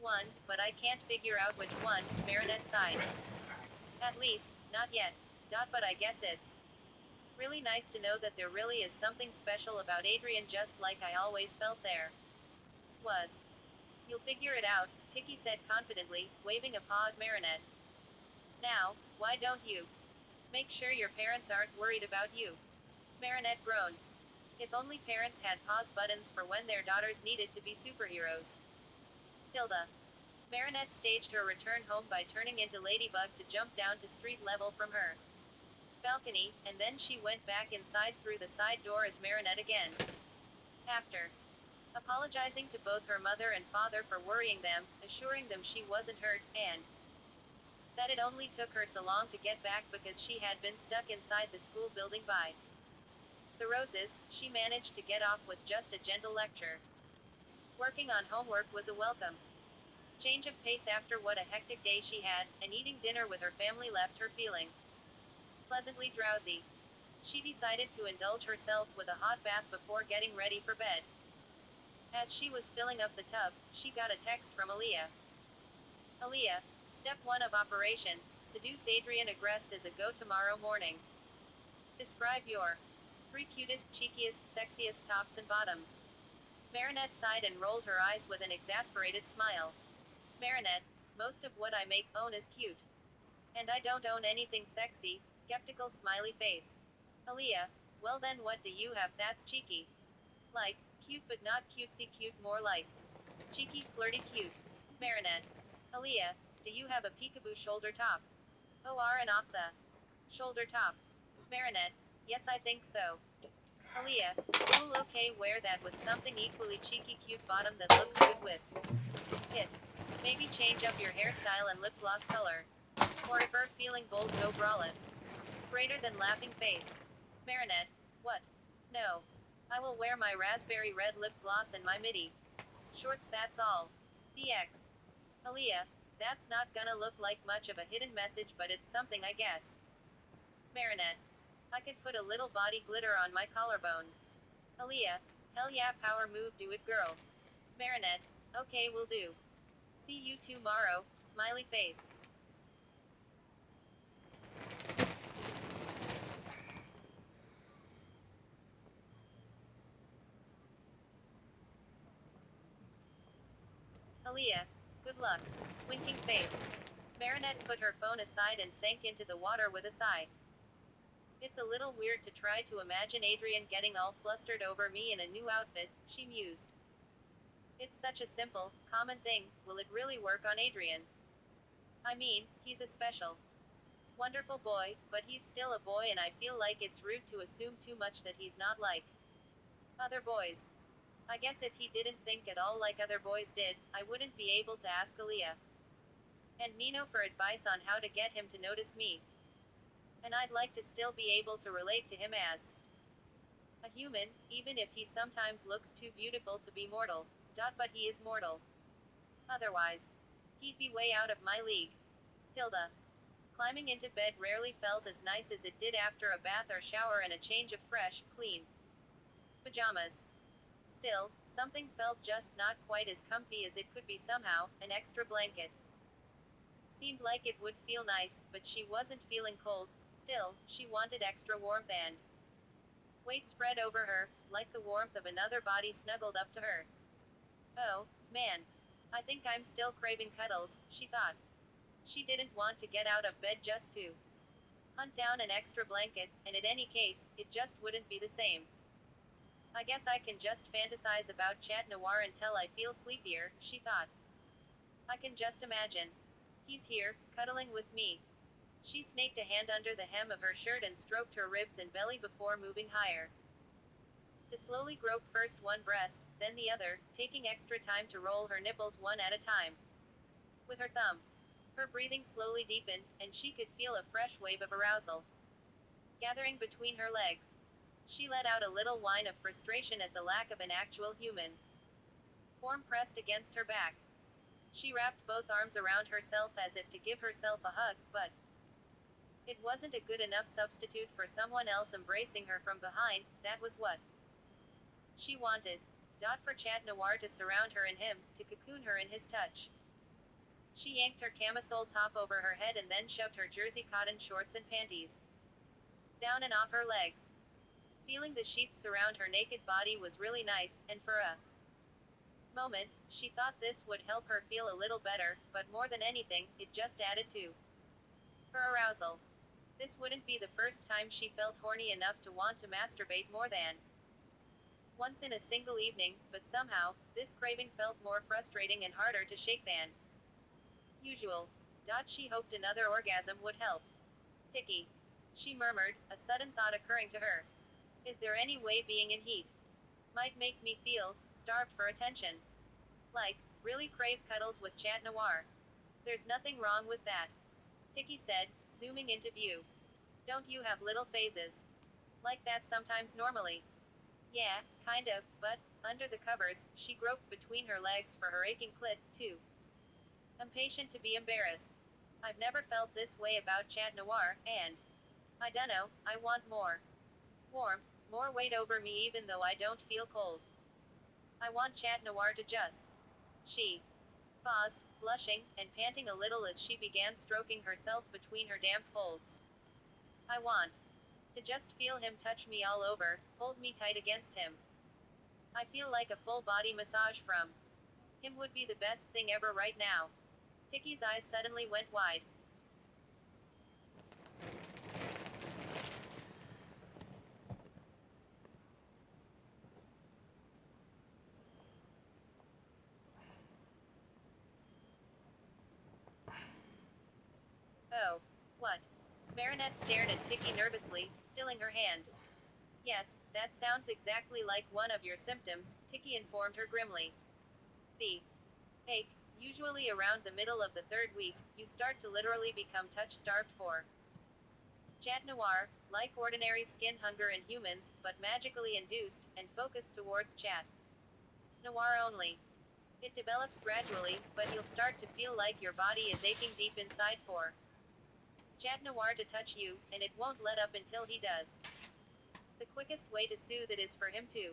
one, but I can't figure out which one, Marinette sighed. At least, not yet. But I guess it's really nice to know that there really is something special about Adrian, just like I always felt there was. You'll figure it out, Tiki said confidently, waving a paw at Marinette. Now, why don't you make sure your parents aren't worried about you? Marinette groaned. If only parents had pause buttons for when their daughters needed to be superheroes. Tilda. Marinette staged her return home by turning into Ladybug to jump down to street level from her balcony, and then she went back inside through the side door as Marinette again. After apologizing to both her mother and father for worrying them, assuring them she wasn't hurt, and that it only took her so long to get back because she had been stuck inside the school building by the roses, she managed to get off with just a gentle lecture. Working on homework was a welcome change of pace after what a hectic day she had, and eating dinner with her family left her feeling pleasantly drowsy. She decided to indulge herself with a hot bath before getting ready for bed. As she was filling up the tub, she got a text from Aaliyah. Aaliyah, step 1 of operation, seduce Adrian Agreste as a go tomorrow morning. Describe your 3 cutest, cheekiest, sexiest tops and bottoms. Marinette sighed and rolled her eyes with an exasperated smile. Marinette, most of what I own is cute. And I don't own anything sexy, skeptical smiley face. Aaliyah, well then what do you have that's cheeky? Like, cute but not cutesy cute, more like cheeky, flirty cute. Marinette. Aaliyah, do you have a peekaboo shoulder top? OR and off the shoulder top. Marinette. Yes, I think so. Aaliyah. Cool, okay, wear that with something equally cheeky cute bottom that looks good with it. Maybe change up your hairstyle and lip gloss color. Or if you're feeling bold, go braless. Greater than laughing face. Marinette. What? No. I will wear my raspberry red lip gloss and my midi shorts, that's all. DX. Aaliyah. That's not gonna look like much of a hidden message, but it's something, I guess. Marinette. I could put a little body glitter on my collarbone. Aaliyah. Hell yeah, power move, do it, girl. Marinette. Okay, will do. See you tomorrow, smiley face. Aaliyah. Good luck. Winking face. Marinette put her phone aside and sank into the water with a sigh. It's a little weird to try to imagine Adrian getting all flustered over me in a new outfit, she mused. It's such a simple, common thing, will it really work on Adrian? I mean, he's a special, wonderful boy, but he's still a boy, and I feel like it's rude to assume too much that he's not like other boys. I guess if he didn't think at all like other boys did, I wouldn't be able to ask Aaliyah and Nino for advice on how to get him to notice me. And I'd like to still be able to relate to him as a human, even if he sometimes looks too beautiful to be mortal. But he is mortal. Otherwise, he'd be way out of my league. Tilda. Climbing into bed rarely felt as nice as it did after a bath or shower and a change of fresh, clean pajamas. Still, something felt just not quite as comfy as it could be somehow, an extra blanket. Seemed like it would feel nice, but she wasn't feeling cold. Still, she wanted extra warmth and weight spread over her, like the warmth of another body snuggled up to her. Oh, man. I think I'm still craving cuddles, she thought. She didn't want to get out of bed just to hunt down an extra blanket, and in any case, it just wouldn't be the same. I guess I can just fantasize about Chat Noir until I feel sleepier, she thought. I can just imagine. He's here, cuddling with me. She snaked a hand under the hem of her shirt and stroked her ribs and belly before moving higher. To slowly grope first one breast, then the other, taking extra time to roll her nipples one at a time. With her thumb. Her breathing slowly deepened, and she could feel a fresh wave of arousal gathering between her legs. She let out a little whine of frustration at the lack of an actual human form pressed against her back. She wrapped both arms around herself as if to give herself a hug, but it wasn't a good enough substitute for someone else embracing her from behind. That was what she wanted. For Chat Noir to surround her in him, to cocoon her in his touch. She yanked her camisole top over her head and then shoved her jersey cotton shorts and panties down and off her legs. Feeling the sheets surround her naked body was really nice, and for a moment, she thought this would help her feel a little better, but more than anything, it just added to her arousal. This wouldn't be the first time she felt horny enough to want to masturbate more than once in a single evening, but somehow, this craving felt more frustrating and harder to shake than usual. She hoped another orgasm would help. Ticky, she murmured, a sudden thought occurring to her. Is there any way being in heat might make me feel starved for attention? Like, really crave cuddles with Chat Noir. There's nothing wrong with that, Ticky said, zooming into view. Don't you have little phases like that sometimes normally? Yeah, kind of, but, under the covers, she groped between her legs for her aching clit, too impatient to be embarrassed. I've never felt this way about Chat Noir, and I dunno, I want more warmth, more weight over me even though I don't feel cold. I want Chat Noir to just. She paused, blushing, and panting a little as she began stroking herself between her damp folds. I want to just feel him touch me all over, hold me tight against him. I feel like a full body massage from him would be the best thing ever right now. Ticky's eyes suddenly went wide. Oh. What? Marinette stared at Ticky nervously, stilling her hand. Yes, that sounds exactly like one of your symptoms, Ticky informed her grimly. The ache. Usually around the middle of the third week, you start to literally become touch-starved for Chat Noir, like ordinary skin hunger in humans, but magically induced, and focused towards Chat Noir only. It develops gradually, but you'll start to feel like your body is aching deep inside for Chat Noir to touch you, and it won't let up until he does. The quickest way to soothe it is for him to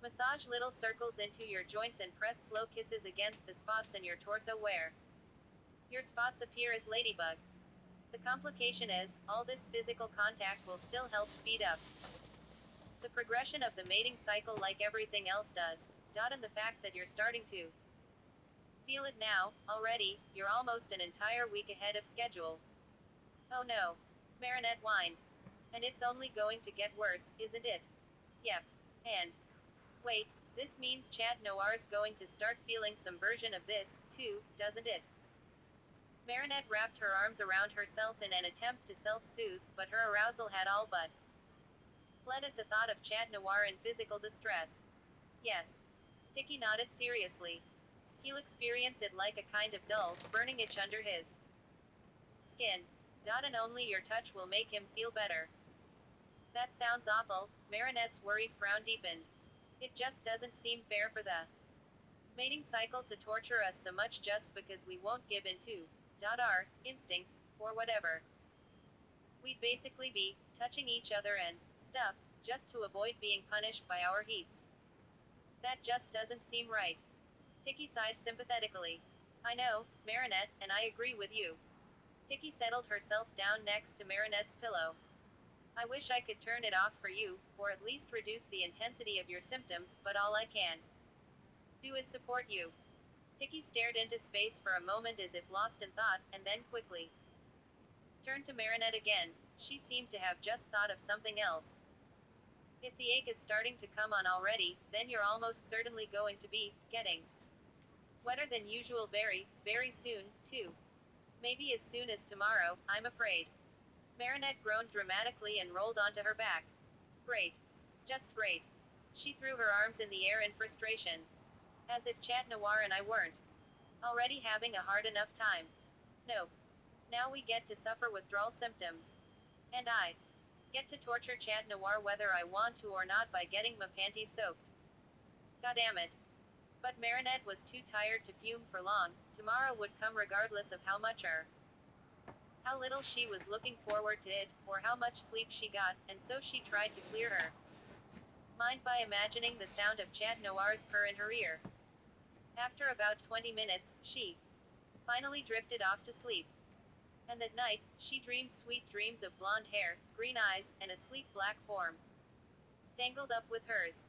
massage little circles into your joints and press slow kisses against the spots in your torso where your spots appear as ladybug. The complication is, all this physical contact will still help speed up the progression of the mating cycle like everything else does. And the fact that you're starting to feel it now, already, you're almost an entire week ahead of schedule. Oh no. Marinette whined. And it's only going to get worse, isn't it? Yep. And wait, this means Chat Noir's going to start feeling some version of this, too, doesn't it? Marinette wrapped her arms around herself in an attempt to self-soothe, but her arousal had all but fled at the thought of Chat Noir in physical distress. Yes. Ticky nodded seriously. He'll experience it like a kind of dull, burning itch under his skin. And only your touch will make him feel better. That sounds awful, Marinette's worried frown deepened. It just doesn't seem fair for the mating cycle to torture us so much just because we won't give in to our instincts, or whatever. We'd basically be touching each other and stuff, just to avoid being punished by our heats. That just doesn't seem right. Ticky sighed sympathetically. I know, Marinette, and I agree with you. Ticky settled herself down next to Marinette's pillow. I wish I could turn it off for you, or at least reduce the intensity of your symptoms, but all I can do is support you. Ticky stared into space for a moment as if lost in thought, and then quickly turned to Marinette again. She seemed to have just thought of something else. If the ache is starting to come on already, then you're almost certainly going to be getting wetter than usual very, very soon, too. Maybe as soon as tomorrow, I'm afraid. Marinette groaned dramatically and rolled onto her back. Great. Just great. She threw her arms in the air in frustration. As if Chat Noir and I weren't already having a hard enough time. Nope. Now we get to suffer withdrawal symptoms. And I get to torture Chat Noir whether I want to or not by getting my panties soaked. Goddammit. But Marinette was too tired to fume for long. Tomorrow would come regardless of how much or how little she was looking forward to it, or how much sleep she got, and so she tried to clear her mind by imagining the sound of Chat Noir's purr in her ear. After about 20 minutes, she finally drifted off to sleep. And at night, she dreamed sweet dreams of blonde hair, green eyes, and a sleek black form tangled up with hers.